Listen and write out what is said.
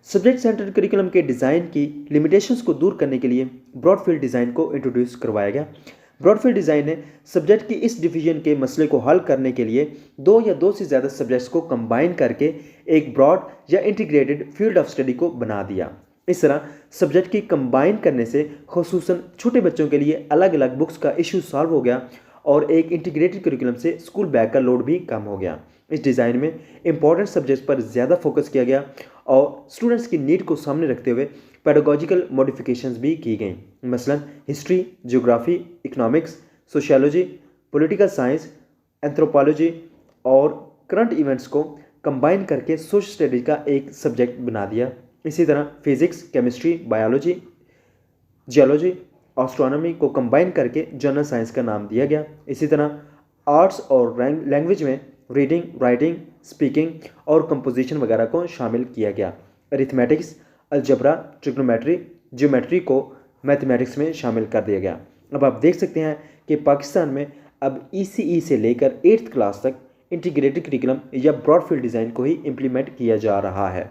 Subject centred curriculum के design की limitations को दूर करने के लिए ब्रॉड फील्ड डिज़ाइन को इंट्रोड्यूस करवाया गया। ब्रॉड फील्ड डिज़ाइन ने सब्जेक्ट की इस डिवीजन के मसले को हल करने के लिए दो या दो से ज़्यादा सब्जेक्ट्स को कंबाइन करके एक ब्रॉड या इंटीग्रेटेड फील्ड ऑफ स्टडी को बना दिया। इस तरह सब्जेक्ट की कंबाइन करने से खुसूसन छोटे बच्चों के लिए अलग अलग बुक्स का इशू सॉल्व हो गया और एक इंटीग्रेटेड करिकुलम से स्कूल बैग का लोड भी कम हो गया। इस डिज़ाइन में इंपॉर्टेंट सब्जेक्ट्स पर ज़्यादा फोकस किया गया और स्टूडेंट्स की नीड को सामने रखते हुए पेडागोजिकल मॉडिफिकेशंस भी की गई। मसलन history, geography, economics, sociology, political science, anthropology और करंट इवेंट्स को कंबाइन करके सोशल स्टडीज का एक सब्जेक्ट बना दिया। इसी तरह physics, chemistry, biology, geology, astronomy को कंबाइन करके जनरल साइंस का नाम दिया गया। इसी तरह आर्ट्स और लैंग्वेज में रीडिंग, राइटिंग, स्पीकिंग और कंपोजिशन वगैरह को शामिल किया गया। अरिथमेटिक्स, अलजबरा, ट्रिग्नोमेट्री, ज्योमेट्री को मैथमेटिक्स में शामिल कर दिया गया। अब आप देख सकते हैं कि पाकिस्तान में अब ECE से लेकर 8th क्लास तक इंटीग्रेटेड करिकुलम या ब्रॉड फील्ड डिज़ाइन को ही इम्प्लीमेंट किया जा रहा है।